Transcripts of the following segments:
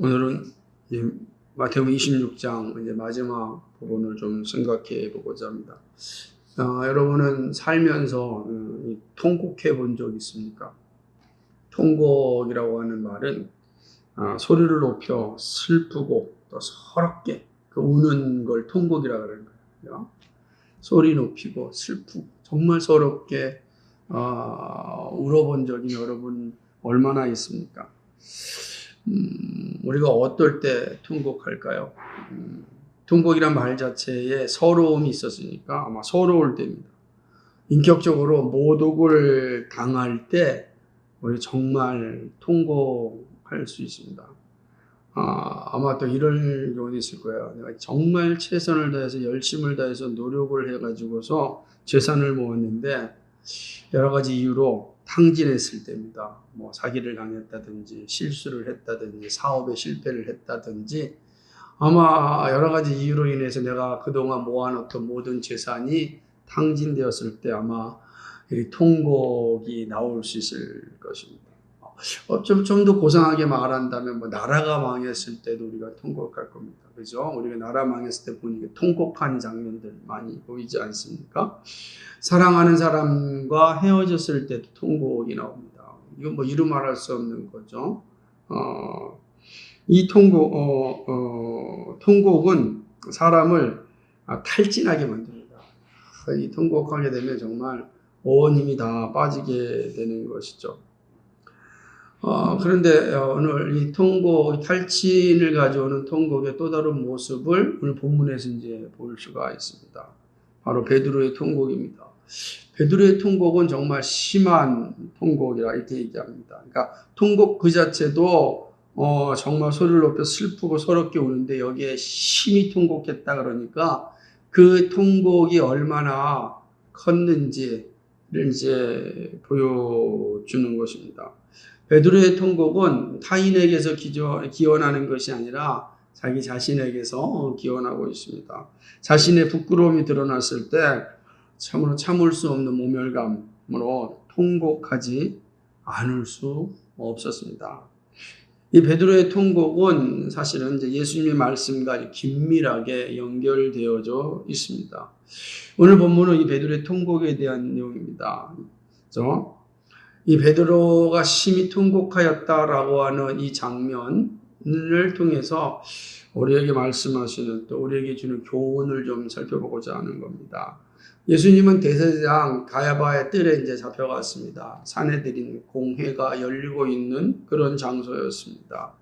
오늘은 마태복음 26장 이제 마지막 부분을 좀 생각해 보고자 합니다. 여러분은 살면서 통곡해 본 적 있습니까? 통곡이라고 하는 말은 소리를 높여 슬프고 또 서럽게 그 우는 걸 통곡이라고 하는 거예요. 소리 높이고 슬프고 정말 서럽게 울어본 적이 여러분 얼마나 있습니까? 우리가 어떨 때 통곡할까요? 통곡이란 말 자체에 서러움이 있었으니까 아마 서러울 때입니다. 인격적으로 모독을 당할 때 우리 정말 통곡할 수 있습니다. 아마 또 이런 경우도 있을 거예요. 내가 정말 최선을 다해서 열심을 다해서 노력을 해가지고서 재산을 모았는데 여러 가지 이유로 탕진했을 때입니다. 뭐 사기를 당했다든지 실수를 했다든지 사업에 실패를 했다든지 아마 여러 가지 이유로 인해서 내가 그동안 모아놓던 모든 재산이 탕진되었을 때 아마 이 통곡이 나올 수 있을 것입니다. 좀 더 고상하게 말한다면 뭐 나라가 망했을 때도 우리가 통곡할 겁니다. 그죠? 우리가 나라 망했을 때 보니 통곡한 장면들 많이 보이지 않습니까? 사랑하는 사람과 헤어졌을 때도 통곡이 나옵니다. 이건 뭐 이루 말할 수 없는 거죠. 이 통곡은 사람을 탈진하게 만듭니다. 이 통곡하게 되면 정말 온 힘이 다 빠지게 되는 것이죠. 그런데 오늘 이 통곡, 탈진을 가져오는 통곡의 또 다른 모습을 오늘 본문에서 이제 볼 수가 있습니다. 바로 베드로의 통곡입니다. 베드로의 통곡은 정말 심한 통곡이라 이렇게 얘기합니다. 그러니까 통곡 그 자체도 정말 소리를 높여 슬프고 서럽게 우는데 여기에 심히 통곡했다 그러니까 그 통곡이 얼마나 컸는지를 이제 보여주는 것입니다. 베드로의 통곡은 타인에게서 기원하는 것이 아니라 자기 자신에게서 기원하고 있습니다. 자신의 부끄러움이 드러났을 때 참으로 참을 수 없는 모멸감으로 통곡하지 않을 수 없었습니다. 이 베드로의 통곡은 사실은 이제 예수님의 말씀과 긴밀하게 연결되어져 있습니다. 오늘 본문은 이 베드로의 통곡에 대한 내용입니다. 그렇죠? 이 베드로가 심히 통곡하였다라고 하는 이 장면을 통해서 우리에게 말씀하시는 또 우리에게 주는 교훈을 좀 살펴보고자 하는 겁니다. 예수님은 대제사장 가야바의 뜰에 이제 잡혀갔습니다. 사내들인 공회가 열리고 있는 그런 장소였습니다.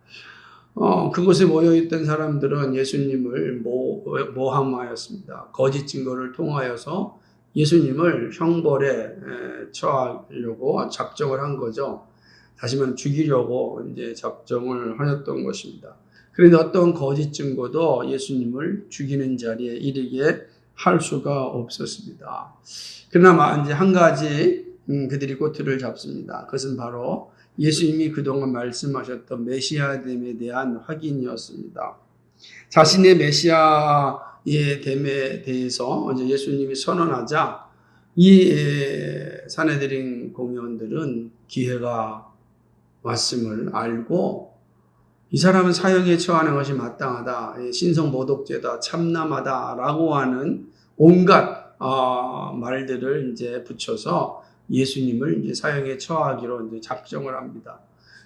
그곳에 모여있던 사람들은 예수님을 모함하였습니다. 거짓 증거를 통하여서 예수님을 형벌에 처하려고 작정을 한 거죠. 다시 말하면 죽이려고 이제 작정을 하였던 것입니다. 그런데 어떤 거짓 증거도 예수님을 죽이는 자리에 이르게 할 수가 없었습니다. 그러나 이제 한 가지 그들이 꼬투리를 잡습니다. 그것은 바로 예수님이 그동안 말씀하셨던 메시아됨에 대한 확인이었습니다. 자신의 메시아의 됨에 대해서 이제 예수님이 선언하자 이 사내들인 공회원들은 기회가 왔음을 알고 이 사람은 사형에 처하는 것이 마땅하다, 신성 모독죄다, 참남하다라고 하는 온갖 말들을 이제 붙여서 예수님을 이제 사형에 처하기로 이제 작정을 합니다.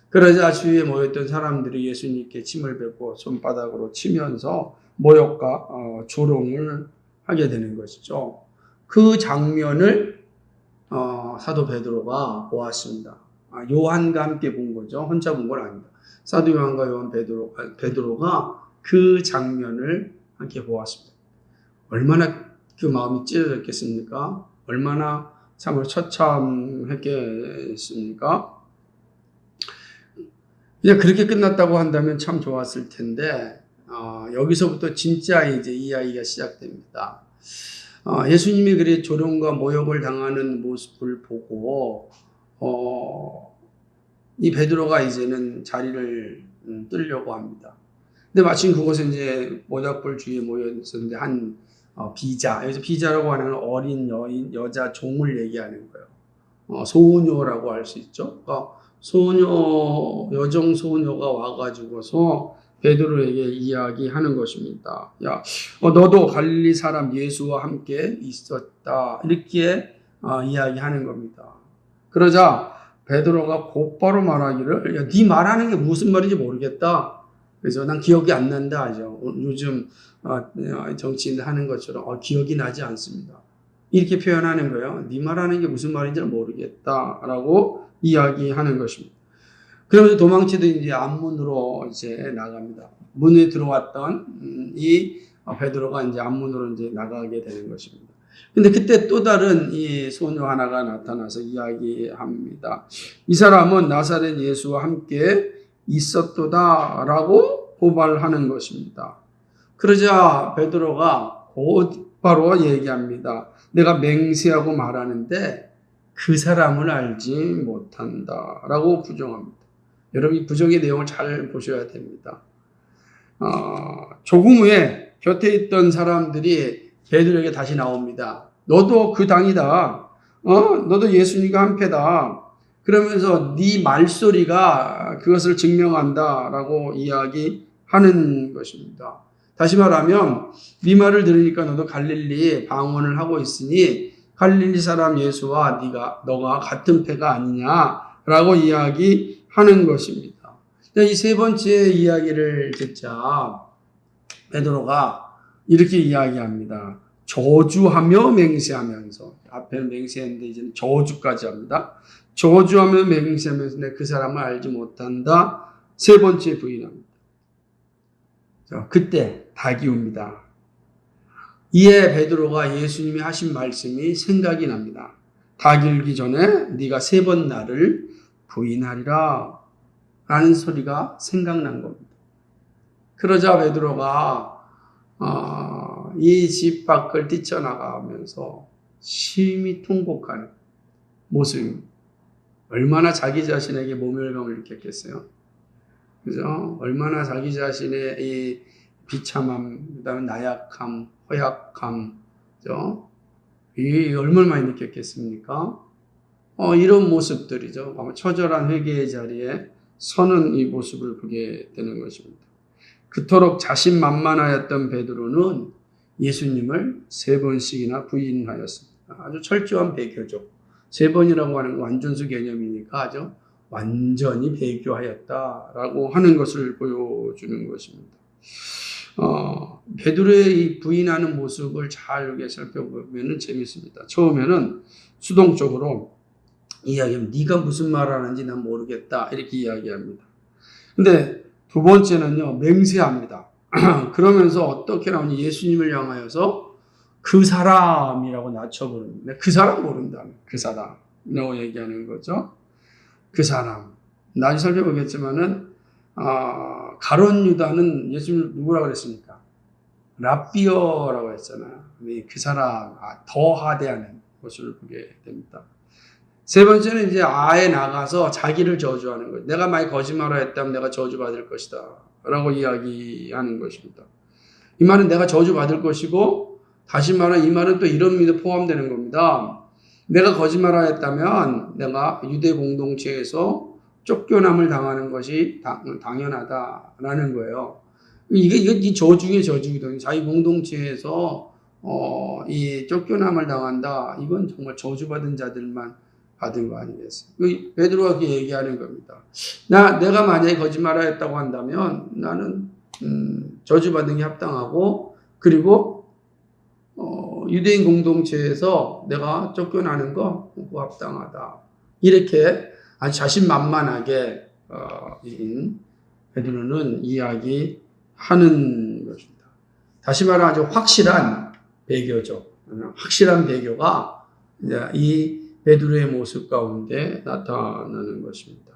그러자 주위에 모였던 사람들이 예수님께 침을 뱉고 손바닥으로 치면서 모욕과 조롱을 하게 되는 것이죠. 그 장면을 사도 베드로가 보았습니다. 요한과 함께 본 거죠. 혼자 본 건 아닙니다. 사도 요한과 베드로가 그 장면을 함께 보았습니다. 얼마나 그 마음이 찢어졌겠습니까? 얼마나 참으로 처참했겠습니까? 이제 그렇게 끝났다고 한다면 참 좋았을 텐데 여기서부터 진짜 이제 이야기가 시작됩니다. 예수님이 그리 조롱과 모욕을 당하는 모습을 보고 이 베드로가 이제는 자리를 뜨려고 합니다. 근데 마침 그곳에 이제 모닥불 주위에 모여 있었는데 한 비자, 여기서 비자라고 하는 어린 여자 종을 얘기하는 거예요. 소녀라고 할 수 있죠. 여종 소녀가 와가지고서 베드로에게 이야기하는 것입니다. 야, 너도 갈릴리 사람 예수와 함께 있었다. 이렇게 이야기하는 겁니다. 그러자 베드로가 곧바로 말하기를, 야, 네 말하는 게 무슨 말인지 모르겠다. 그래서 난 기억이 안 난다 하죠. 요즘 정치인들 하는 것처럼 기억이 나지 않습니다. 이렇게 표현하는 거예요. 네 말하는 게 무슨 말인지 모르겠다라고 이야기하는 것입니다. 그러면서 도망치듯 이제 앞문으로 이제 나갑니다. 문에 들어왔던 이 베드로가 이제 앞문으로 이제 나가게 되는 것입니다. 근데 그때 또 다른 이 소녀 하나가 나타나서 이야기합니다. 이 사람은 나사렛 예수와 함께 있었도다라고 고발하는 것입니다. 그러자 베드로가 곧바로 얘기합니다. 내가 맹세하고 말하는데 그 사람을 알지 못한다라고 부정합니다. 여러분 이 부정의 내용을 잘 보셔야 됩니다. 조금 후에 곁에 있던 사람들이 베드로에게 다시 나옵니다. 너도 그 당이다. 너도 예수님과 한패다. 그러면서 네 말소리가 그것을 증명한다라고 이야기하는 것입니다. 다시 말하면 네 말을 들으니까 너도 갈릴리 방언을 하고 있으니 갈릴리 사람 예수와 너가 같은 패가 아니냐라고 이야기하는 것입니다. 이 세 번째 이야기를 듣자 베드로가 이렇게 이야기합니다. 저주하며 맹세하면서, 앞에는 맹세했는데 이제는 저주까지 합니다. 저주하며 맹세하면서 내 그 사람을 알지 못한다. 세 번째 부인합니다. 그때 닭이 옵니다. 이에 베드로가 예수님이 하신 말씀이 생각이 납니다. 닭 일기 전에 네가 3번 나를 부인하리라 라는 소리가 생각난 겁니다. 그러자 베드로가 이 집 밖을 뛰쳐나가면서 심히 통곡하는 모습입니다. 얼마나 자기 자신에게 모멸감을 느꼈겠어요. 그죠? 얼마나 자기 자신의 이 비참함, 그다음에 나약함, 허약함, 그죠? 이 얼마나 많이 느꼈겠습니까? 이런 모습들이죠. 아마 처절한 회개의 자리에 서는 이 모습을 보게 되는 것입니다. 그토록 자신만만하였던 베드로는 예수님을 3번씩이나 부인하였습니다. 아주 철저한 배교죠. 3번이라고 하는 건 완전수 개념이니까 아주 완전히 배교하였다라고 하는 것을 보여주는 것입니다. 베드로의 이 부인하는 모습을 잘 이렇게 살펴보면 재밌습니다. 처음에는 수동적으로 이야기하면 네가 무슨 말을 하는지 난 모르겠다 이렇게 이야기합니다. 근데 두 번째는요, 맹세합니다. 그러면서 어떻게 나오니 예수님을 향하여서 그 사람이라고 낮춰부릅니다. 그 사람 모른다. 그 사람이라고 얘기하는 거죠. 그 사람. 나중에 살펴보겠지만은 가룟 유다는 예수님을 누구라고 그랬습니까? 랍비어라고 했잖아요. 그 사람 더 하대하는 것을 보게 됩니다. 세 번째는 이제 아예 나가서 자기를 저주하는 거예요. 내가 만약 거짓말을 했다면 내가 저주받을 것이다 라고 이야기하는 것입니다. 이 말은 내가 저주받을 것이고, 다시 말하면 이 말은 또 이런 의미도 포함되는 겁니다. 내가 거짓말을 했다면 내가 유대 공동체에서 쫓겨남을 당하는 것이 당연하다라는 거예요. 이 저주의 저주거든요. 자기 공동체에서 이 쫓겨남을 당한다. 이건 정말 저주받은 자들만 받은 거 아니겠어요? 베드로가 그렇게 얘기하는 겁니다. 내가 만약에 거짓말을 했다고 한다면 나는 저주받은 게 합당하고, 그리고 유대인 공동체에서 내가 쫓겨나는 거 그거 합당하다. 이렇게 아주 자신만만하게 베드로는 이야기하는 것입니다. 다시 말하면 아주 확실한 배교죠. 확실한 배교가 이 베드로의 모습 가운데 나타나는 것입니다.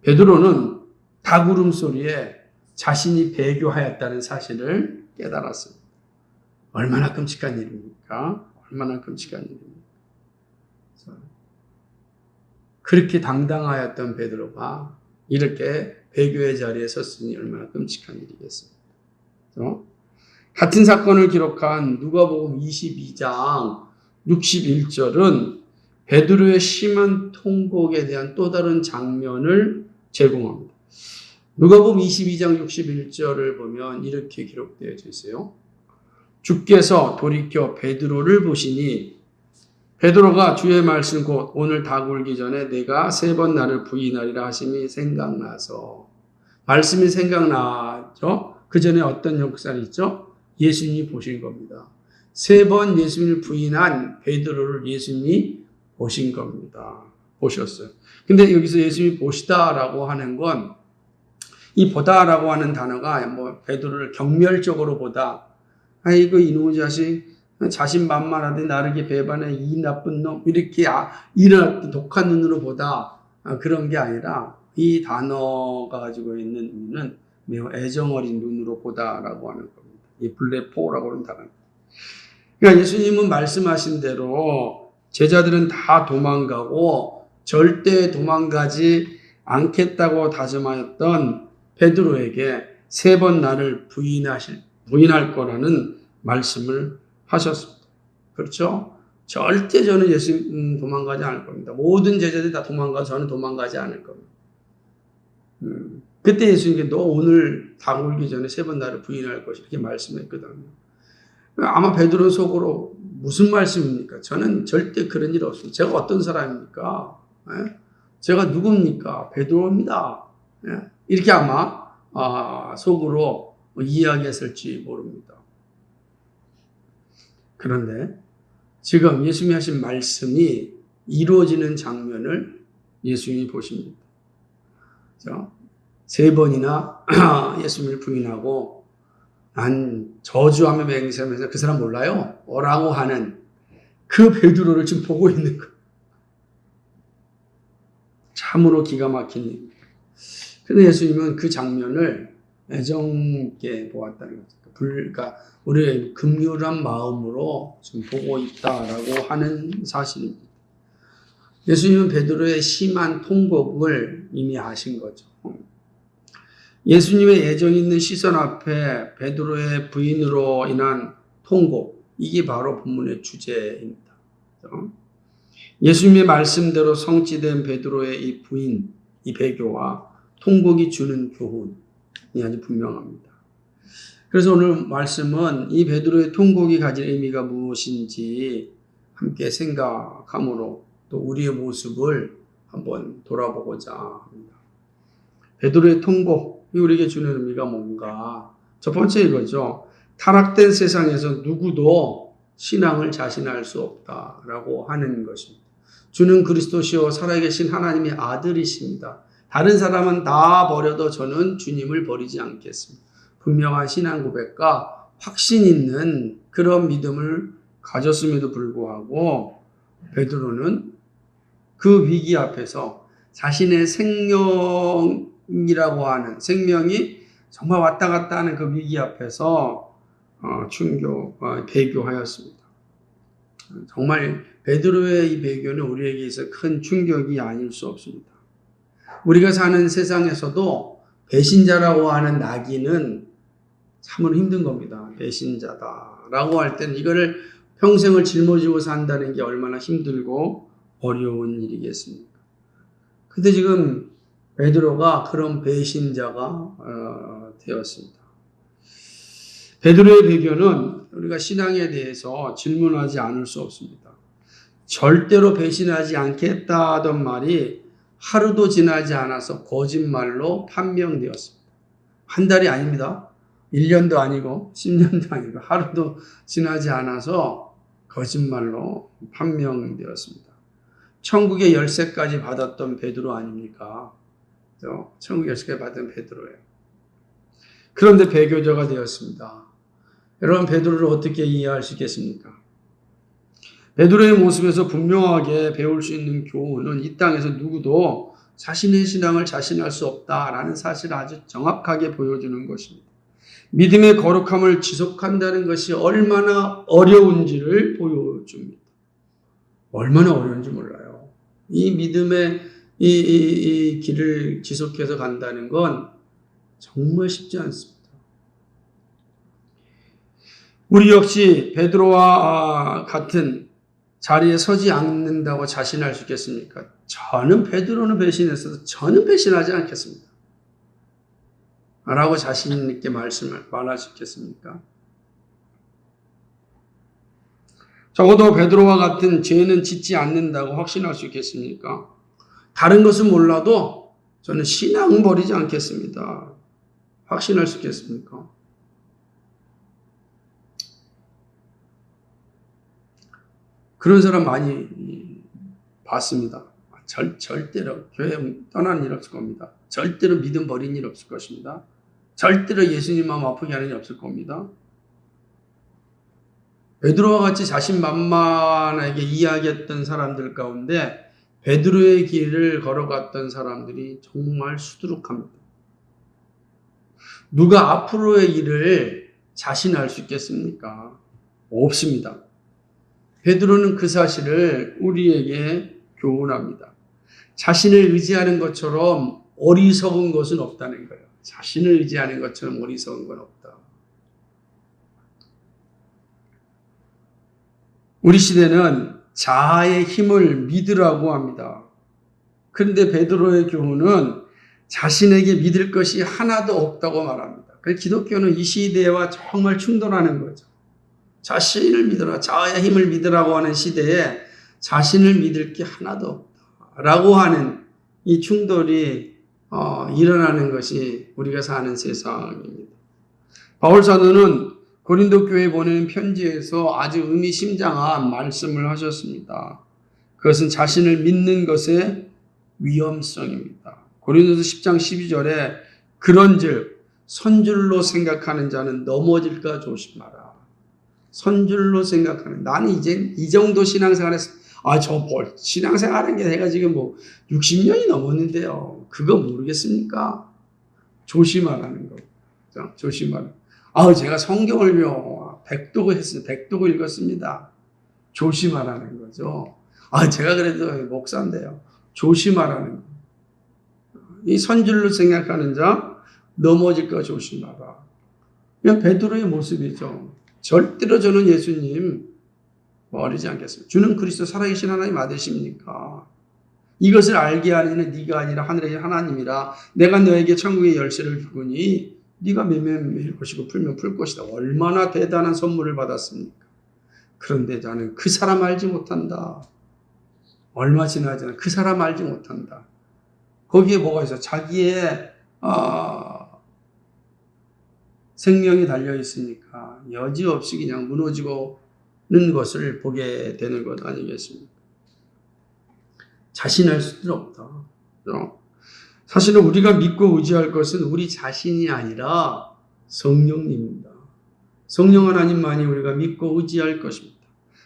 베드로는 닭 울음소리에 자신이 배교하였다는 사실을 깨달았습니다. 얼마나 끔찍한 일입니까? 얼마나 끔찍한 일입니까? 그렇게 당당하였던 베드로가 이렇게 배교의 자리에 섰으니 얼마나 끔찍한 일이겠어요. 같은 사건을 기록한 누가복음 22장 61절은 베드로의 심한 통곡에 대한 또 다른 장면을 제공합니다. 누가복음 22장 61절을 보면 이렇게 기록되어 있어요. 주께서 돌이켜 베드로를 보시니 베드로가 주의 말씀 곧 오늘 다 굴기 전에 내가 3번 나를 부인하리라 하심이 생각나서, 말씀이 생각나죠? 그 전에 어떤 역사가 있죠? 예수님이 보신 겁니다. 3번 예수님을 부인한 베드로를 예수님이 보신 겁니다. 보셨어요. 근데 여기서 예수님이 보시다라고 하는 건, 이 보다라고 하는 단어가 뭐 베드로를 경멸적으로 보다, 아이고 이놈의 자식 자신만만하되 나르게 배반해 이 나쁜 놈, 이렇게 이런 독한 눈으로 보다, 그런 게 아니라 이 단어가 가지고 있는 의미는 매우 애정어린 눈으로 보다라고 하는 겁니다. 이 블레포라고 하는 단어. 그러니까 예수님은 말씀하신 대로 제자들은 다 도망가고 절대 도망가지 않겠다고 다짐하였던 베드로에게 3번 나를 부인할 거라는 말씀을 하셨습니다. 그렇죠? 절대 저는 예수님 도망가지 않을 겁니다. 모든 제자들이 다 도망가서 저는 도망가지 않을 겁니다. 그때 예수님께 너 오늘 다 굴기 전에 3번 나를 부인할 것이, 이렇게 말씀했거든요. 아마 베드로 속으로 무슨 말씀입니까? 저는 절대 그런 일 없습니다. 제가 어떤 사람입니까? 제가 누굽니까? 베드로입니다. 이렇게 아마 속으로 이야기했을지 모릅니다. 그런데 지금 예수님이 하신 말씀이 이루어지는 장면을 예수님이 보십니다. 3번이나 예수님을 부인하고 난 저주하며 맹세하면서 그 사람 몰라요? 라고 하는 그 베드로를 지금 보고 있는 거예요. 참으로 기가 막힌 일입니다. 그런데 예수님은 그 장면을 애정 있게 보았다는 거죠. 그러니까 우리의 긍휼한 마음으로 지금 보고 있다라고 하는 사실입니다. 예수님은 베드로의 심한 통곡을 이미 아신 거죠. 예수님의 애정 있는 시선 앞에 베드로의 부인으로 인한 통곡, 이게 바로 본문의 주제입니다. 예수님의 말씀대로 성취된 베드로의 이 부인, 이 배교와 통곡이 주는 교훈이 아주 분명합니다. 그래서 오늘 말씀은 이 베드로의 통곡이 가진 의미가 무엇인지 함께 생각함으로 또 우리의 모습을 한번 돌아보고자 합니다. 베드로의 통곡이 우리에게 주는 의미가 뭔가? 첫 번째 이거죠. 타락된 세상에서 누구도 신앙을 자신할 수 없다라고 하는 것입니다. 주는 그리스도시요 살아계신 하나님의 아들이십니다. 다른 사람은 다 버려도 저는 주님을 버리지 않겠습니다. 분명한 신앙 고백과 확신 있는 그런 믿음을 가졌음에도 불구하고 베드로는 그 위기 앞에서 자신의 생명이라고 하는, 생명이 정말 왔다 갔다 하는 그 위기 앞에서 배교하였습니다. 정말 베드로의 이 배교는 우리에게 있어 큰 충격이 아닐 수 없습니다. 우리가 사는 세상에서도 배신자라고 하는 낙인은 참으로 힘든 겁니다. 배신자다라고 할 때는 이거를 평생을 짊어지고 산다는 게 얼마나 힘들고 어려운 일이겠습니까? 근데 지금 베드로가 그런 배신자가 되었습니다. 베드로의 배교는 우리가 신앙에 대해서 질문하지 않을 수 없습니다. 절대로 배신하지 않겠다던 말이 하루도 지나지 않아서 거짓말로 판명되었습니다. 한 달이 아닙니다. 1년도 아니고 10년도 아니고 하루도 지나지 않아서 거짓말로 판명되었습니다. 천국의 열쇠까지 받았던 베드로 아닙니까? 천국 열쇠까지 받은 베드로예요. 그런데 배교자가 되었습니다. 여러분, 베드로를 어떻게 이해할 수 있겠습니까? 베드로의 모습에서 분명하게 배울 수 있는 교훈은 이 땅에서 누구도 자신의 신앙을 자신할 수 없다라는 사실을 아주 정확하게 보여주는 것입니다. 믿음의 거룩함을 지속한다는 것이 얼마나 어려운지를 보여줍니다. 얼마나 어려운지 몰라요. 이 믿음의 이 길을 지속해서 간다는 건 정말 쉽지 않습니다. 우리 역시 베드로와 같은 자리에 서지 않는다고 자신할 수 있겠습니까? 저는 베드로는 배신했어도 저는 배신하지 않겠습니다. 라고 자신 있게 말할 수 있겠습니까? 적어도 베드로와 같은 죄는 짓지 않는다고 확신할 수 있겠습니까? 다른 것은 몰라도 저는 신앙 버리지 않겠습니다. 확신할 수 있겠습니까? 그런 사람 많이 봤습니다. 절대로 교회 떠나는 일 없을 겁니다. 절대로 믿음 버린 일 없을 것입니다. 절대로 예수님 마음 아프게 하는 일 없을 겁니다. 베드로와 같이 자신만만하게 이야기했던 사람들 가운데 베드로의 길을 걸어갔던 사람들이 정말 수두룩합니다. 누가 앞으로의 일을 자신할 수 있겠습니까? 없습니다. 베드로는 그 사실을 우리에게 교훈합니다. 자신을 의지하는 것처럼 어리석은 것은 없다는 거예요. 자신을 의지하는 것처럼 어리석은 건 없다. 우리 시대는 자아의 힘을 믿으라고 합니다. 그런데 베드로의 교훈은 자신에게 믿을 것이 하나도 없다고 말합니다. 그래서 기독교는 이 시대와 정말 충돌하는 거죠. 자신을 믿으라, 자아의 힘을 믿으라고 하는 시대에 자신을 믿을 게 하나도 없다라고 하는 이 충돌이 일어나는 것이 우리가 사는 세상입니다. 바울 사도는 고린도 교회에 보내는 편지에서 아주 의미심장한 말씀을 하셨습니다. 그것은 자신을 믿는 것의 위험성입니다. 고린도서 10장 12절에 그런즉 선줄로 생각하는 자는 넘어질까 조심하라. 선줄로 생각하는, 나는 이제 이 정도 신앙생활 했어. 신앙생활 한 게 내가 지금 60년이 넘었는데요. 그거 모르겠습니까? 조심하라는 거. 조심하라. 제가 성경을 100독을 했어요. 100독을 읽었습니다. 조심하라는 거죠. 제가 그래도 목사인데요. 조심하라는 거. 이 선줄로 생각하는 자, 넘어질까 조심하라. 그냥 베드로의 모습이죠. 절대로 저는 예수님 버리지 않겠습니다. 주는 그리스도 살아계신 하나님 아들십니까? 이것을 알게 하는 네가 아니라 하늘의 하나님이라. 내가 너에게 천국의 열쇠를 주거니 네가 매면 매일 것이고 풀면 풀 것이다. 얼마나 대단한 선물을 받았습니까? 그런데 나는 그 사람 알지 못한다. 얼마 지나지 않아 그 사람 알지 못한다. 거기에 뭐가 있어? 자기의 생명이 달려 있으니까 여지없이 그냥 무너지고는 것을 보게 되는 것 아니겠습니까? 자신할 수는 없다. 사실은 우리가 믿고 의지할 것은 우리 자신이 아니라 성령님입니다. 성령 하나님만이 우리가 믿고 의지할 것입니다.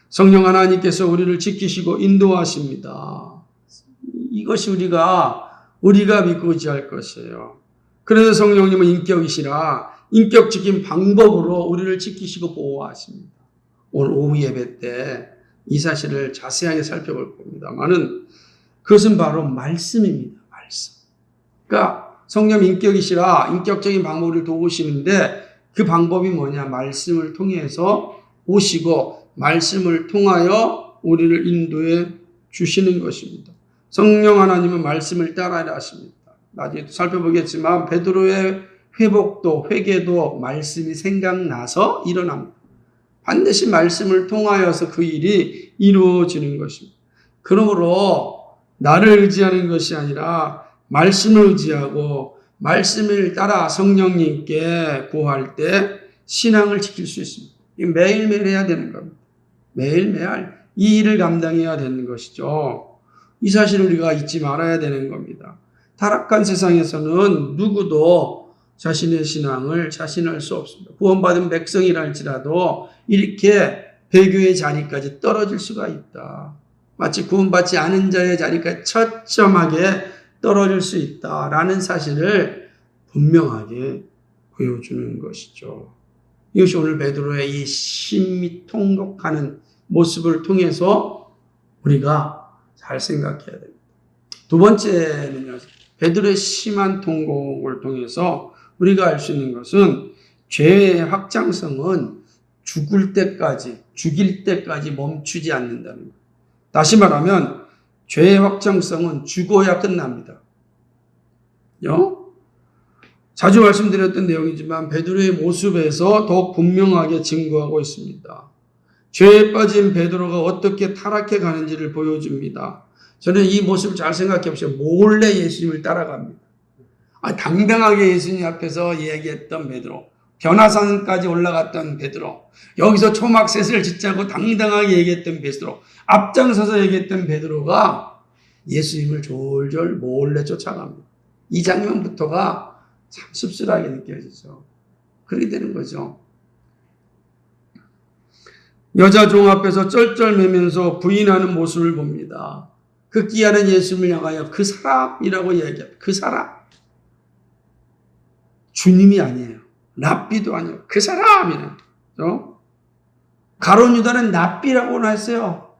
성령 하나님께서 우리를 지키시고 인도하십니다. 이것이 우리가 믿고 의지할 것이에요. 그래서 성령님은 인격이시라 인격적인 방법으로 우리를 지키시고 보호하십니다. 오늘 오후 예배 때 이 사실을 자세하게 살펴볼 겁니다만은 그것은 바로 말씀입니다. 말씀. 그러니까 성령 인격이시라 인격적인 방법을 도우시는데 그 방법이 뭐냐? 말씀을 통해서 오시고 말씀을 통하여 우리를 인도해 주시는 것입니다. 성령 하나님은 말씀을 따라야 하십니다. 나중에 살펴보겠지만 베드로의 회복도 회개도 말씀이 생각나서 일어납니다. 반드시 말씀을 통하여서 그 일이 이루어지는 것입니다. 그러므로 나를 의지하는 것이 아니라 말씀을 의지하고 말씀을 따라 성령님께 구할 때 신앙을 지킬 수 있습니다. 매일매일 해야 되는 겁니다. 매일매일 이 일을 감당해야 되는 것이죠. 이 사실을 우리가 잊지 말아야 되는 겁니다. 타락한 세상에서는 누구도 자신의 신앙을 자신할 수 없습니다. 구원받은 백성이랄지라도 이렇게 배교의 자리까지 떨어질 수가 있다. 마치 구원받지 않은 자의 자리까지 처참하게 떨어질 수 있다라는 사실을 분명하게 보여주는 것이죠. 이것이 오늘 베드로의 이 심히 통곡하는 모습을 통해서 우리가 잘 생각해야 됩니다. 두 번째는요, 베드로의 심한 통곡을 통해서 우리가 알 수 있는 것은 죄의 확장성은 죽일 때까지 멈추지 않는다는 거예요. 다시 말하면 죄의 확정성은 죽어야 끝납니다. 자주 말씀드렸던 내용이지만 베드로의 모습에서 더욱 분명하게 증거하고 있습니다. 죄에 빠진 베드로가 어떻게 타락해 가는지를 보여줍니다. 저는 이 모습을 잘 생각해 보세요. 몰래 예수님을 따라갑니다. 당당하게 예수님 앞에서 얘기했던 베드로, 변화산까지 올라갔던 베드로, 여기서 초막셋을 짓자고 당당하게 얘기했던 베드로, 앞장서서 얘기했던 베드로가 예수님을 졸졸 몰래 쫓아갑니다. 이 장면부터가 참 씁쓸하게 느껴지죠. 그렇게 되는 거죠. 여자 종 앞에서 쩔쩔매면서 부인하는 모습을 봅니다. 극기하는 예수님을 향하여 그 사람이라고 이야기합니다. 그 사람. 주님이 아니에요. 랍비도 아니에요. 그 사람이에요. 가룟 유다는 랍비라고는 했어요.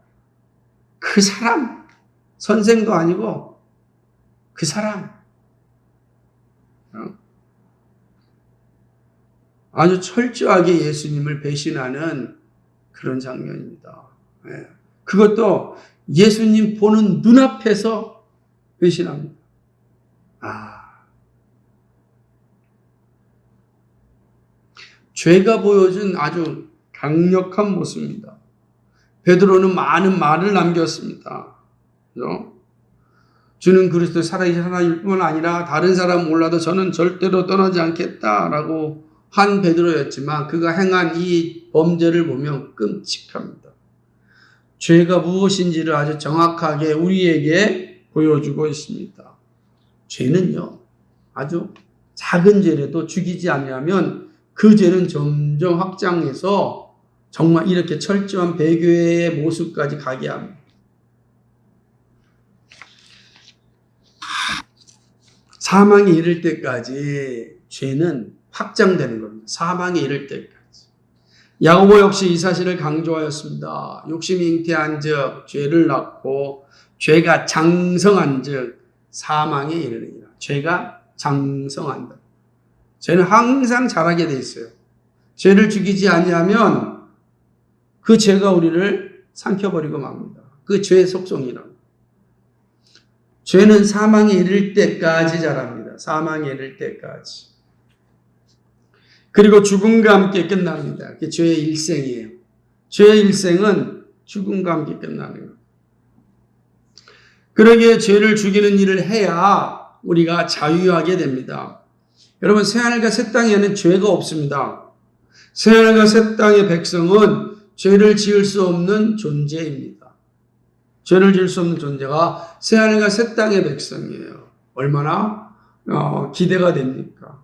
그 사람. 선생도 아니고 그 사람. 아주 철저하게 예수님을 배신하는 그런 장면입니다. 그것도 예수님 보는 눈앞에서 배신합니다. 죄가 보여준 아주 강력한 모습입니다. 베드로는 많은 말을 남겼습니다. 주는 그리스도 살아계신 하나님일 뿐만 아니라 다른 사람 몰라도 저는 절대로 떠나지 않겠다라고 한 베드로였지만 그가 행한 이 범죄를 보면 끔찍합니다. 죄가 무엇인지를 아주 정확하게 우리에게 보여주고 있습니다. 죄는요, 아주 작은 죄라도 죽이지 않으면 그 죄는 점점 확장해서 정말 이렇게 철저한 배교의 모습까지 가게 합니다. 사망에 이를 때까지 죄는 확장되는 겁니다. 사망에 이를 때까지. 야고보 역시 이 사실을 강조하였습니다. 욕심이 잉태한 즉 죄를 낳고 죄가 장성한 즉 사망에 이르느니라. 죄가 장성한다. 죄는 항상 자라게 돼 있어요. 죄를 죽이지 아니하면 그 죄가 우리를 삼켜버리고 맙니다. 그 죄의 속성이라고. 죄는 사망에 이를 때까지 자랍니다. 사망에 이를 때까지. 그리고 죽음과 함께 끝납니다. 그게 죄의 일생이에요. 죄의 일생은 죽음과 함께 끝나는 거예요. 그러기에 죄를 죽이는 일을 해야 우리가 자유하게 됩니다. 여러분, 새하늘과 새 땅에는 죄가 없습니다. 새하늘과 새 땅의 백성은 죄를 지을 수 없는 존재입니다. 죄를 지을 수 없는 존재가 새하늘과 새 땅의 백성이에요. 얼마나 기대가 됩니까?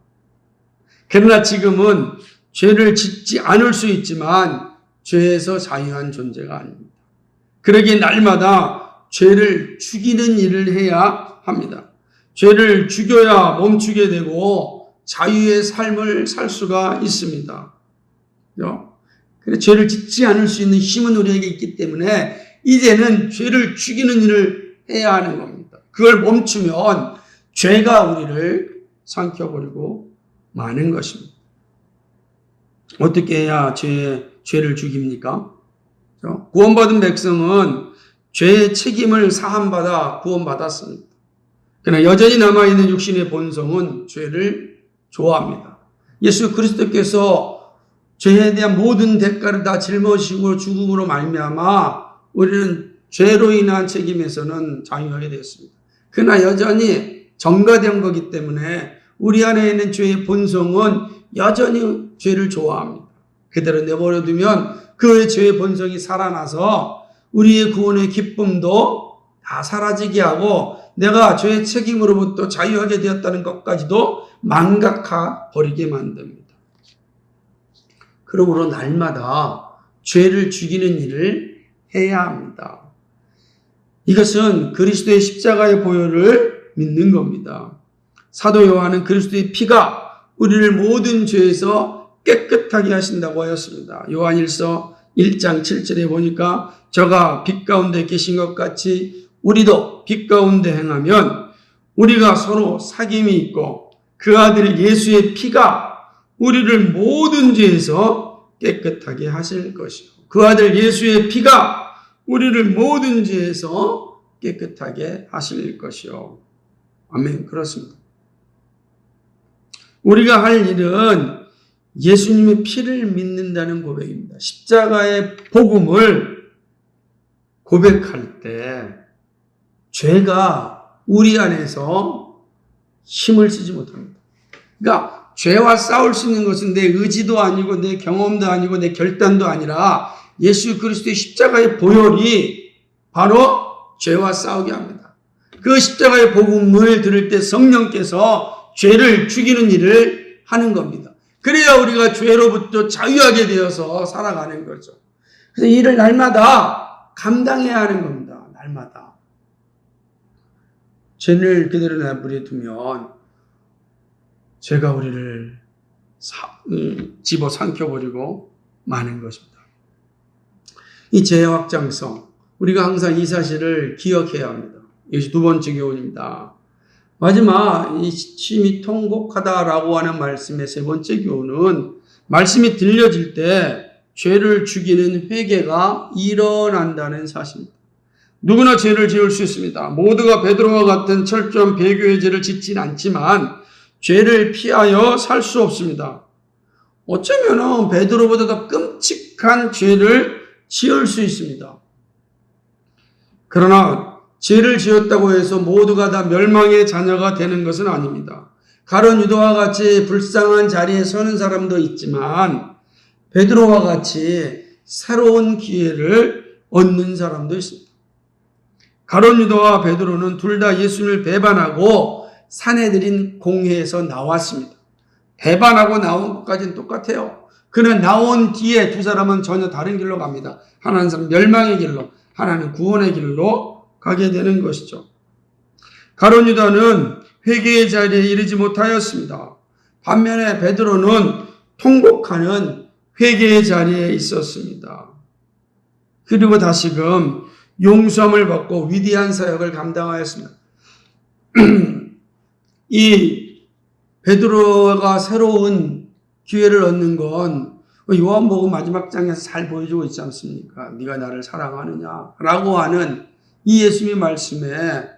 그러나 지금은 죄를 짓지 않을 수 있지만 죄에서 자유한 존재가 아닙니다. 그러기에 날마다 죄를 죽이는 일을 해야 합니다. 죄를 죽여야 멈추게 되고 자유의 삶을 살 수가 있습니다. 그래서 죄를 짓지 않을 수 있는 힘은 우리에게 있기 때문에 이제는 죄를 죽이는 일을 해야 하는 겁니다. 그걸 멈추면 죄가 우리를 삼켜버리고 마는 것입니다. 어떻게 해야 죄를 죽입니까? 구원받은 백성은 죄의 책임을 사함받아 구원받았습니다. 그러나 여전히 남아있는 육신의 본성은 죄를 좋아합니다. 예수 그리스도께서 죄에 대한 모든 대가를 다 짊어지고 죽음으로 말미암아 우리는 죄로 인한 책임에서는 자유하게 되었습니다. 그러나 여전히 전가된 거기 때문에 우리 안에 있는 죄의 본성은 여전히 죄를 좋아합니다. 그대로 내버려두면 그 죄의 본성이 살아나서 우리의 구원의 기쁨도 다 사라지게 하고 내가 죄의 책임으로부터 자유하게 되었다는 것까지도 망각하 버리게 만듭니다. 그러므로 날마다 죄를 죽이는 일을 해야 합니다. 이것은 그리스도의 십자가의 보혈을 믿는 겁니다. 사도 요한은 그리스도의 피가 우리를 모든 죄에서 깨끗하게 하신다고 하였습니다. 요한일서 1장 7절에 보니까 저가 빛 가운데 계신 것 같이 우리도 빛 가운데 행하면 우리가 서로 사귐이 있고 그 아들 예수의 피가 우리를 모든 죄에서 깨끗하게 하실 것이요. 그 아들 예수의 피가 우리를 모든 죄에서 깨끗하게 하실 것이요. 아멘. 그렇습니다. 우리가 할 일은 예수님의 피를 믿는다는 고백입니다. 십자가의 복음을 고백할 때 죄가 우리 안에서 힘을 쓰지 못합니다. 그러니까 죄와 싸울 수 있는 것은 내 의지도 아니고 내 경험도 아니고 내 결단도 아니라 예수 그리스도의 십자가의 보혈이 바로 죄와 싸우게 합니다. 그 십자가의 복음을 들을 때 성령께서 죄를 죽이는 일을 하는 겁니다. 그래야 우리가 죄로부터 자유하게 되어서 살아가는 거죠. 그래서 이 일을 날마다 감당해야 하는 겁니다. 날마다. 죄를 그대로 내버려 두면 죄가 우리를 집어삼켜버리고 마는 것입니다. 이 죄의 확장성, 우리가 항상 이 사실을 기억해야 합니다. 이것이 두 번째 교훈입니다. 마지막 이 심히 통곡하다라고 하는 말씀의 세 번째 교훈은 말씀이 들려질 때 죄를 죽이는 회개가 일어난다는 사실입니다. 누구나 죄를 지을 수 있습니다. 모두가 베드로와 같은 철저한 배교의 죄를 짓진 않지만 죄를 피하여 살 수 없습니다. 어쩌면 베드로보다 더 끔찍한 죄를 지을 수 있습니다. 그러나 죄를 지었다고 해서 모두가 다 멸망의 자녀가 되는 것은 아닙니다. 가룟 유다와 같이 불쌍한 자리에 서는 사람도 있지만 베드로와 같이 새로운 기회를 얻는 사람도 있습니다. 가룟 유다와 베드로는 둘 다 예수님을 배반하고 사내들인 공회에서 나왔습니다. 배반하고 나온 것까지는 똑같아요. 그는 나온 뒤에 두 사람은 전혀 다른 길로 갑니다. 하나는 사람 멸망의 길로, 하나는 구원의 길로 가게 되는 것이죠. 가룟 유다는 회개의 자리에 이르지 못하였습니다. 반면에 베드로는 통곡하는 회개의 자리에 있었습니다. 그리고 다시금 용서함을 받고 위대한 사역을 감당하였습니다. 이 베드로가 새로운 기회를 얻는 건 요한복음 마지막 장에서 잘 보여주고 있지 않습니까? 네가 나를 사랑하느냐? 라고 하는 이 예수님의 말씀에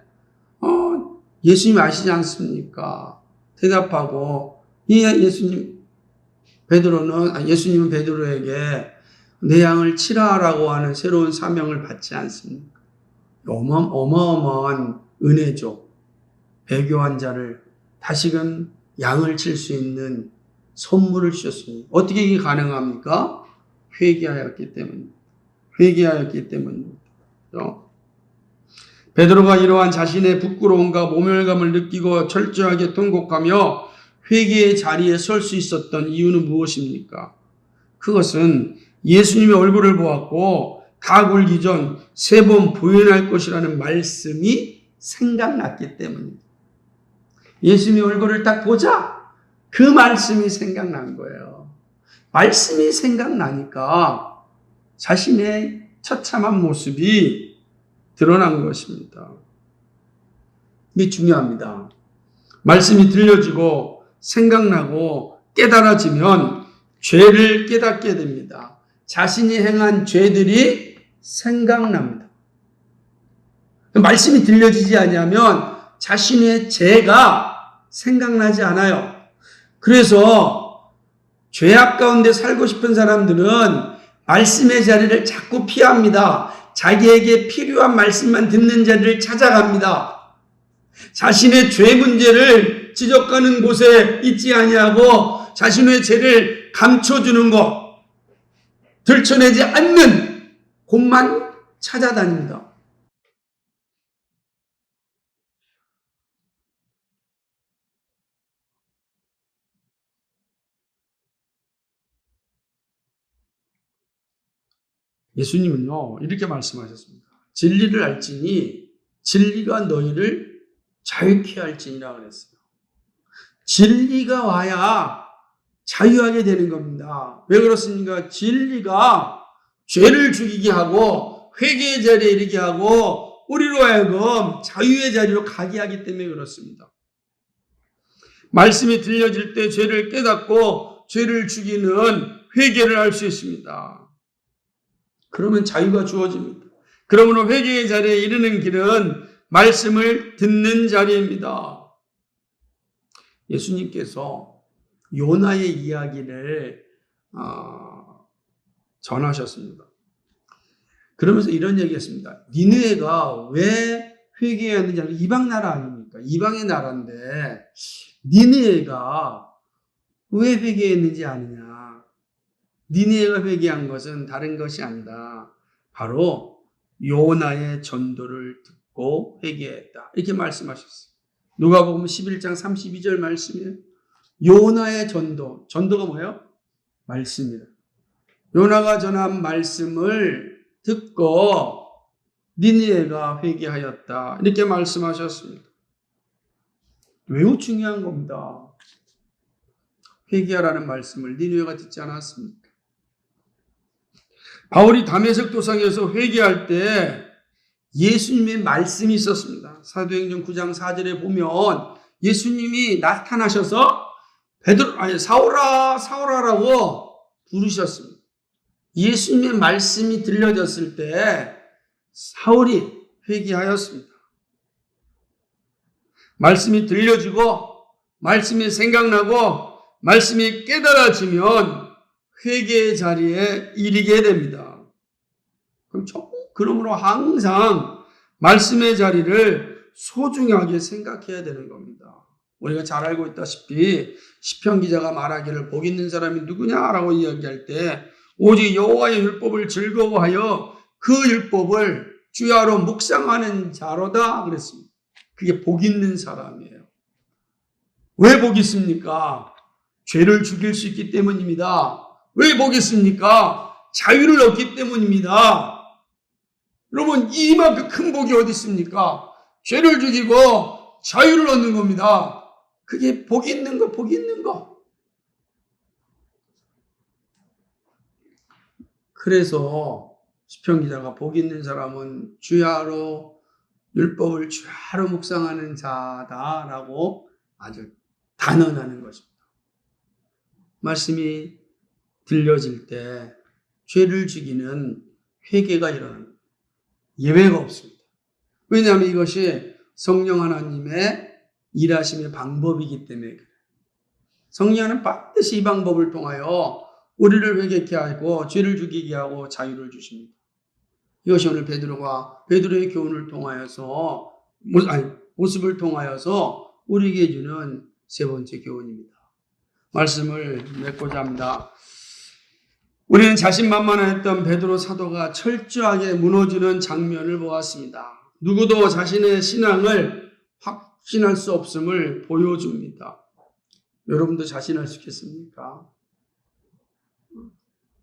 예수님이 아시지 않습니까? 대답하고 예수님은 베드로에게 내 양을 치라라고 하는 새로운 사명을 받지 않습니까? 어마어마한 은혜죠. 배교한 자를 다시금 양을 칠 수 있는 선물을 주셨습니다. 어떻게 이게 가능합니까? 회개하였기 때문입니다. 베드로가 이러한 자신의 부끄러움과 모멸감을 느끼고 철저하게 통곡하며 회개의 자리에 설 수 있었던 이유는 무엇입니까? 그것은 예수님의 얼굴을 보았고 각 울기 전 3번 부인할 것이라는 말씀이 생각났기 때문입니다. 예수님의 얼굴을 딱 보자 그 말씀이 생각난 거예요. 말씀이 생각나니까 자신의 처참한 모습이 드러난 것입니다. 이게 중요합니다. 말씀이 들려지고 생각나고 깨달아지면 죄를 깨닫게 됩니다. 자신이 행한 죄들이 생각납니다. 말씀이 들려지지 않으면 자신의 죄가 생각나지 않아요. 그래서 죄악 가운데 살고 싶은 사람들은 말씀의 자리를 자꾸 피합니다. 자기에게 필요한 말씀만 듣는 자리를 찾아갑니다. 자신의 죄 문제를 지적하는 곳에 있지 아니하고 자신의 죄를 감춰주는 것, 들춰내지 않는 곳만 찾아다닙니다. 예수님은요, 이렇게 말씀하셨습니다. 진리를 알지니 진리가 너희를 자유케 할지니라 그랬어요. 진리가 와야 자유하게 되는 겁니다. 왜 그렇습니까? 진리가 죄를 죽이게 하고 회개의 자리에 이르게 하고 우리로 하여금 자유의 자리로 가게 하기 때문에 그렇습니다. 말씀이 들려질 때 죄를 깨닫고 죄를 죽이는 회개를 할 수 있습니다. 그러면 자유가 주어집니다. 그러므로 회개의 자리에 이르는 길은 말씀을 듣는 자리입니다. 예수님께서 요나의 이야기를 전하셨습니다. 그러면서 이런 얘기했습니다. 니느웨가 왜 회개했는지 이방 나라 아닙니까? 이방의 나라인데 니느웨가 왜 회개했는지 아느냐? 니느웨가 회개한 것은 다른 것이 아니다. 바로 요나의 전도를 듣고 회개했다. 이렇게 말씀하셨어요. 누가복음 11장 32절 말씀이에요. 요나의 전도. 전도가 뭐예요? 말씀이다. 요나가 전한 말씀을 듣고 니느웨가 회개하였다. 이렇게 말씀하셨습니다. 매우 중요한 겁니다. 회개하라는 말씀을 니느웨가 듣지 않았습니까? 바울이 다메섹 도상에서 회개할 때 예수님의 말씀이 있었습니다. 사도행전 9장 4절에 보면 예수님이 나타나셔서 사울아 사울아라고 부르셨습니다. 예수님의 말씀이 들려졌을 때 사울이 회개하였습니다. 말씀이 들려지고 말씀이 생각나고 말씀이 깨달아지면 회개의 자리에 이르게 됩니다. 그러므로 항상 말씀의 자리를 소중하게 생각해야 되는 겁니다. 우리가 잘 알고 있다시피 시편 기자가 말하기를 복 있는 사람이 누구냐라고 이야기할 때 오직 여호와의 율법을 즐거워하여 그 율법을 주야로 묵상하는 자로다 그랬습니다. 그게 복 있는 사람이에요. 왜 복 있습니까? 죄를 죽일 수 있기 때문입니다. 왜 복 있습니까? 자유를 얻기 때문입니다. 여러분 이만큼 큰 복이 어디 있습니까? 죄를 죽이고 자유를 얻는 겁니다. 그게 복 있는 거, 복 있는 거. 그래서 시편 기자가 복 있는 사람은 주야로 율법을 주야로 묵상하는 자다라고 아주 단언하는 것입니다. 말씀이 들려질 때 죄를 죽이는 회개가 일어납니다. 예외가 없습니다. 왜냐하면 이것이 성령 하나님의 일하심의 방법이기 때문에 그래요. 성령은 반드시 이 방법을 통하여 우리를 회개케 하고 죄를 죽이게 하고 자유를 주십니다. 이것이 오늘 베드로의 교훈을 통하여서 모습을 통하여서 우리에게 주는 세 번째 교훈입니다. 말씀을 맺고자 합니다. 우리는 자신만만했던 베드로 사도가 철저하게 무너지는 장면을 보았습니다. 누구도 자신의 신앙을 확신할 수 없음을 보여줍니다. 여러분도 자신할 수 있겠습니까?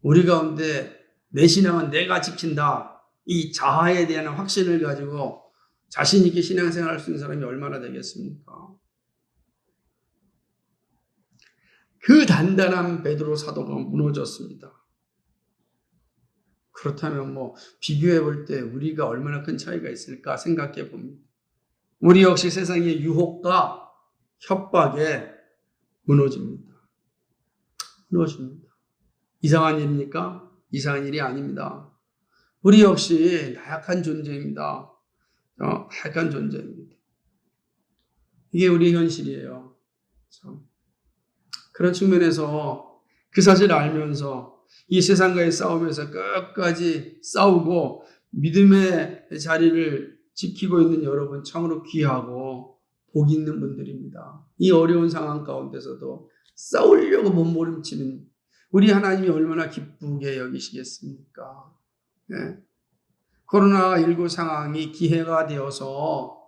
우리 가운데 내 신앙은 내가 지킨다. 이 자아에 대한 확신을 가지고 자신 있게 신앙생활 할 수 있는 사람이 얼마나 되겠습니까? 그 단단한 베드로 사도가 무너졌습니다. 그렇다면 비교해 볼 때 우리가 얼마나 큰 차이가 있을까 생각해 봅니다. 우리 역시 세상의 유혹과 협박에 무너집니다. 이상한 일입니까? 이상한 일이 아닙니다. 우리 역시 나약한 존재입니다. 나약한 존재입니다. 이게 우리의 현실이에요. 그런 측면에서 그 사실을 알면서 이 세상과의 싸움에서 끝까지 싸우고 믿음의 자리를 지키고 있는 여러분 참으로 귀하고 복 있는 분들입니다. 이 어려운 상황 가운데서도 싸우려고 몸부림치는 우리 하나님이 얼마나 기쁘게 여기시겠습니까? 네. 코로나19 상황이 기회가 되어서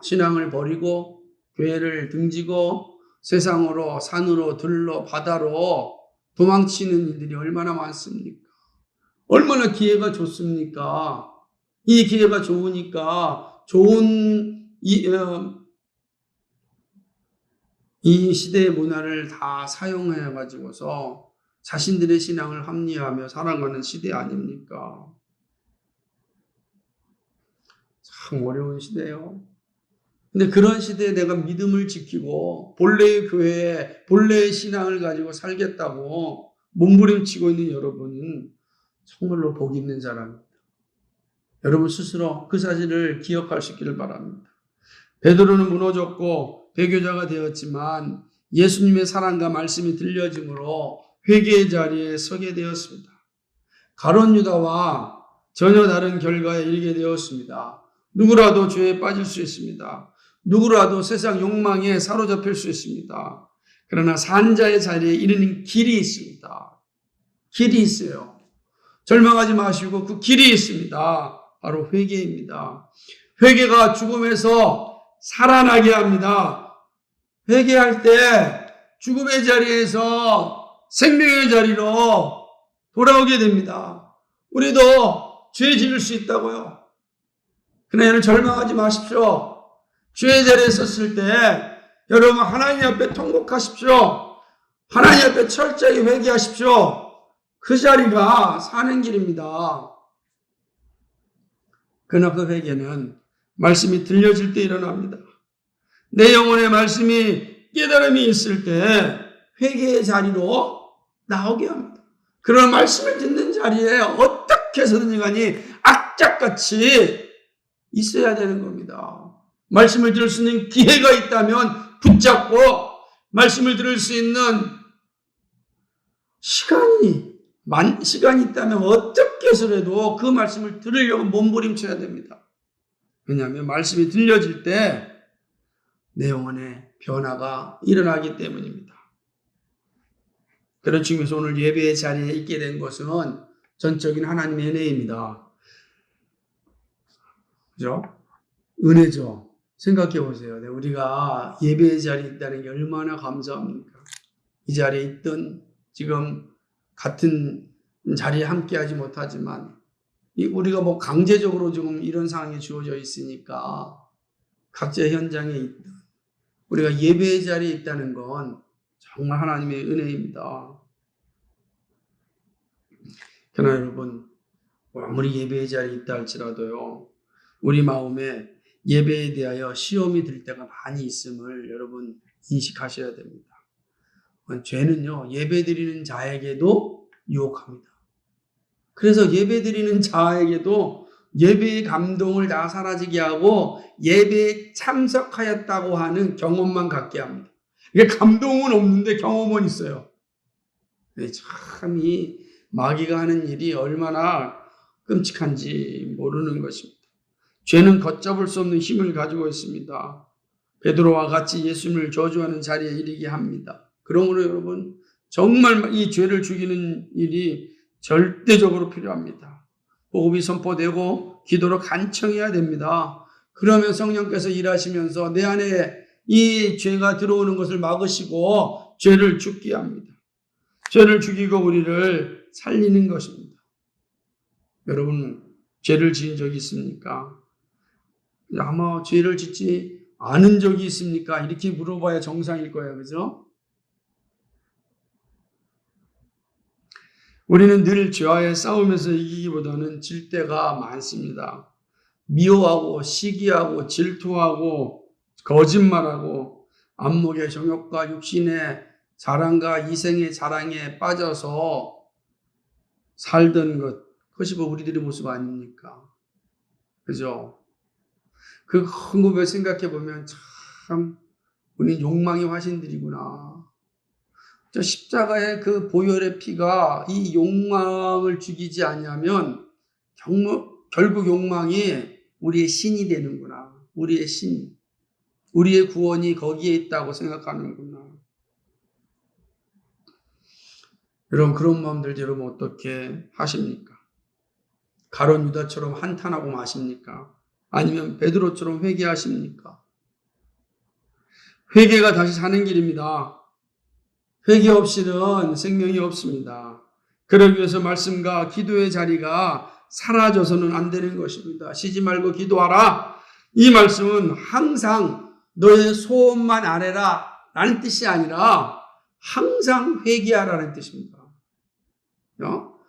신앙을 버리고 교회를 등지고 세상으로 산으로 들로 바다로 도망치는 이들이 얼마나 많습니까? 얼마나 기회가 좋습니까? 이 기회가 좋으니까 좋은 이 시대의 문화를 다 사용해 가지고서 자신들의 신앙을 합리화하며 살아가는 시대 아닙니까? 참 어려운 시대예요. 근데 그런 시대에 내가 믿음을 지키고 본래의 교회에 본래의 신앙을 가지고 살겠다고 몸부림치고 있는 여러분은 정말로 복 있는 사람입니다. 여러분 스스로 그 사실을 기억할 수 있기를 바랍니다. 베드로는 무너졌고 배교자가 되었지만 예수님의 사랑과 말씀이 들려짐으로 회개의 자리에 서게 되었습니다. 가룟 유다와 전혀 다른 결과에 이르게 되었습니다. 누구라도 죄에 빠질 수 있습니다. 누구라도 세상 욕망에 사로잡힐 수 있습니다. 그러나 산자의 자리에 이르는 길이 있습니다. 길이 있어요. 절망하지 마시고 그 길이 있습니다. 바로 회개입니다. 회개가 죽음에서 살아나게 합니다. 회개할 때 죽음의 자리에서 생명의 자리로 돌아오게 됩니다. 우리도 죄 지을 수 있다고요. 그러나 여러분 절망하지 마십시오. 죄의 자리에 섰을 때 여러분 하나님 앞에 통곡하십시오. 하나님 앞에 철저히 회개하십시오. 그 자리가 사는 길입니다. 그러나 그 회개는 말씀이 들려질 때 일어납니다. 내 영혼의 말씀이 깨달음이 있을 때 회개의 자리로 나오게 합니다. 그런 말씀을 듣는 자리에 어떻게 해서든지 간에 악착같이 있어야 되는 겁니다. 말씀을 들을 수 있는 기회가 있다면 붙잡고 말씀을 들을 수 있는 시간이 있다면 어떻게 해서라도 그 말씀을 들으려고 몸부림쳐야 됩니다. 왜냐하면 말씀이 들려질 때 내 영혼의 변화가 일어나기 때문입니다. 그런 측면에서 오늘 예배의 자리에 있게 된 것은 전적인 하나님의 은혜입니다. 그죠? 은혜죠. 생각해 보세요. 우리가 예배의 자리에 있다는 게 얼마나 감사합니까? 이 자리에 있던 지금 같은 자리에 함께하지 못하지만 우리가 뭐 강제적으로 지금 이런 상황이 주어져 있으니까 각자 현장에 있던 우리가 예배의 자리에 있다는 건 정말 하나님의 은혜입니다. 그러나 여러분 아무리 예배의 자리에 있다 할지라도요 우리 마음에 예배에 대하여 시험이 들 때가 많이 있음을 여러분 인식하셔야 됩니다. 죄는요 예배드리는 자에게도 유혹합니다. 그래서 예배드리는 자에게도 예배의 감동을 다 사라지게 하고 예배에 참석하였다고 하는 경험만 갖게 합니다. 이게 감동은 없는데 경험은 있어요. 참 이 마귀가 하는 일이 얼마나 끔찍한지 모르는 것입니다. 죄는 걷잡을 수 없는 힘을 가지고 있습니다. 베드로와 같이 예수님을 저주하는 자리에 이르게 합니다. 그러므로 여러분 정말 이 죄를 죽이는 일이 절대적으로 필요합니다. 복음이 선포되고 기도로 간청해야 됩니다. 그러면 성령께서 일하시면서 내 안에 이 죄가 들어오는 것을 막으시고 죄를 죽게 합니다. 죄를 죽이고 우리를 살리는 것입니다. 여러분 죄를 지은 적이 있습니까? 아마 죄를 짓지 않은 적이 있습니까? 이렇게 물어봐야 정상일 거예요. 그죠? 우리는 늘 죄와의 싸움에서 이기기보다는 질 때가 많습니다. 미워하고 시기하고 질투하고 거짓말하고 안목의 정욕과 육신의 자랑과 이생의 자랑에 빠져서 살던 그것이 우리들의 모습 아닙니까? 그죠? 그 흥국을 생각해 보면 참 우리 욕망의 화신들이구나. 저 십자가의 그 보혈의 피가 이 욕망을 죽이지 아니하면 결국 욕망이 우리의 신이 되는구나. 우리의 신. 우리의 구원이 거기에 있다고 생각하는구나. 여러분 그런 마음들 여러분 어떻게 하십니까? 가룟 유다처럼 한탄하고 마십니까? 아니면 베드로처럼 회개하십니까? 회개가 다시 사는 길입니다. 회개 없이는 생명이 없습니다. 그러기 위해서 말씀과 기도의 자리가 사라져서는 안 되는 것입니다. 쉬지 말고 기도하라. 이 말씀은 항상 너의 소원만 아뢰라 라는 뜻이 아니라 항상 회개하라는 뜻입니다.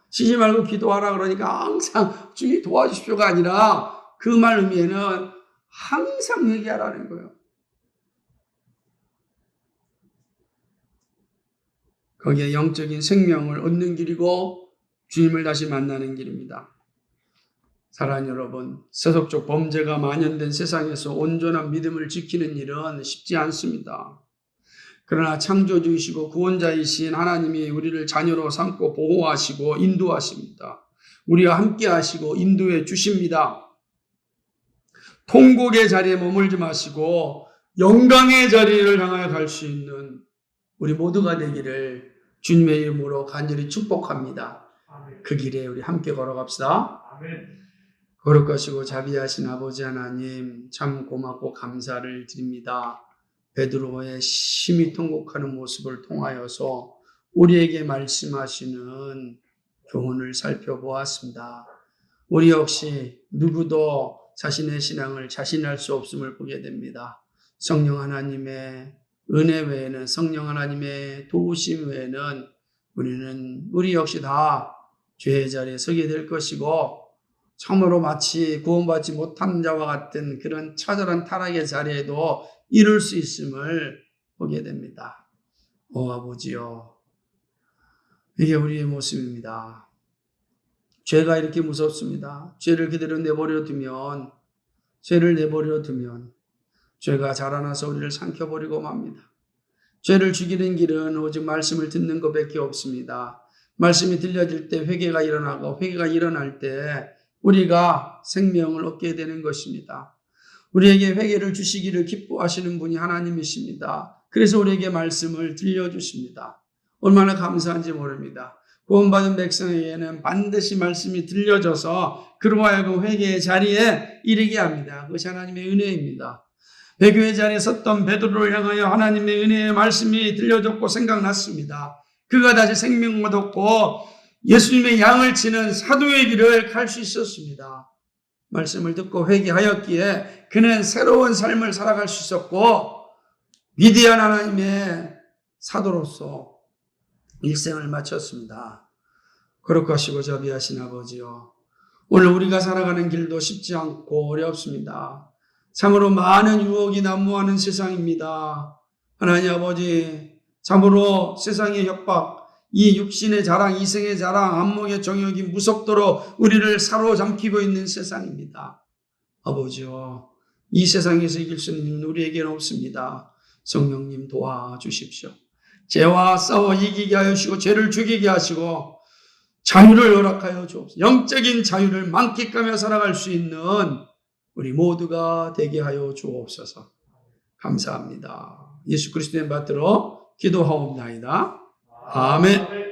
쉬지 말고 기도하라 그러니까 항상 주님 도와주십시오가 아니라 그 말 의미에는 항상 회개하라는 거예요. 거기에 영적인 생명을 얻는 길이고 주님을 다시 만나는 길입니다. 사랑하는 여러분, 세속적 범죄가 만연된 세상에서 온전한 믿음을 지키는 일은 쉽지 않습니다. 그러나 창조주이시고 구원자이신 하나님이 우리를 자녀로 삼고 보호하시고 인도하십니다. 우리와 함께 하시고 인도해 주십니다. 통곡의 자리에 머물지 마시고 영광의 자리를 향하여 갈 수 있는 우리 모두가 되기를 주님의 이름으로 간절히 축복합니다. 그 길에 우리 함께 걸어갑시다. 거룩하시고 자비하신 아버지 하나님, 참 고맙고 감사를 드립니다. 베드로의 심히 통곡하는 모습을 통하여서 우리에게 말씀하시는 교훈을 살펴보았습니다. 우리 역시 누구도 자신의 신앙을 자신할 수 없음을 보게 됩니다. 성령 하나님의 은혜 외에는, 성령 하나님의 도우심 외에는 우리 역시 다 죄의 자리에 서게 될 것이고, 참으로 마치 구원받지 못한 자와 같은 그런 처절한 타락의 자리에도 이룰 수 있음을 보게 됩니다. 오 아버지요, 이게 우리의 모습입니다. 죄가 이렇게 무섭습니다. 죄를 그대로 내버려 두면, 죄가 자라나서 우리를 삼켜버리고 맙니다. 죄를 죽이는 길은 오직 말씀을 듣는 것밖에 없습니다. 말씀이 들려질 때 회개가 일어나고, 회개가 일어날 때 우리가 생명을 얻게 되는 것입니다. 우리에게 회개를 주시기를 기뻐하시는 분이 하나님이십니다. 그래서 우리에게 말씀을 들려주십니다. 얼마나 감사한지 모릅니다. 구원받은 백성에게는 반드시 말씀이 들려져서 그로 하여금 회개의 자리에 이르게 합니다. 그것이 하나님의 은혜입니다. 배교의 자리에 섰던 베드로를 향하여 하나님의 은혜의 말씀이 들려졌고 생각났습니다. 그가 다시 생명을 얻었고 예수님의 양을 치는 사도의 길을 갈 수 있었습니다. 말씀을 듣고 회개하였기에 그는 새로운 삶을 살아갈 수 있었고 위대한 하나님의 사도로서 일생을 마쳤습니다. 거룩하시고 자비하신 아버지요, 오늘 우리가 살아가는 길도 쉽지 않고 어렵습니다. 참으로 많은 유혹이 난무하는 세상입니다. 하나님 아버지, 참으로 세상의 협박, 이 육신의 자랑, 이생의 자랑, 안목의 정욕이 무섭도록 우리를 사로잡히고 있는 세상입니다. 아버지요, 이 세상에서 이길 수 있는 힘은 우리에게는 없습니다. 성령님 도와주십시오. 죄와 싸워 이기게 하시고 죄를 죽이게 하시고 자유를 허락하여 주옵소서. 영적인 자유를 만끽하며 살아갈 수 있는 우리 모두가 되게 하여 주옵소서. 감사합니다. 예수 그리스도의 받들어 기도하옵나이다. 아멘.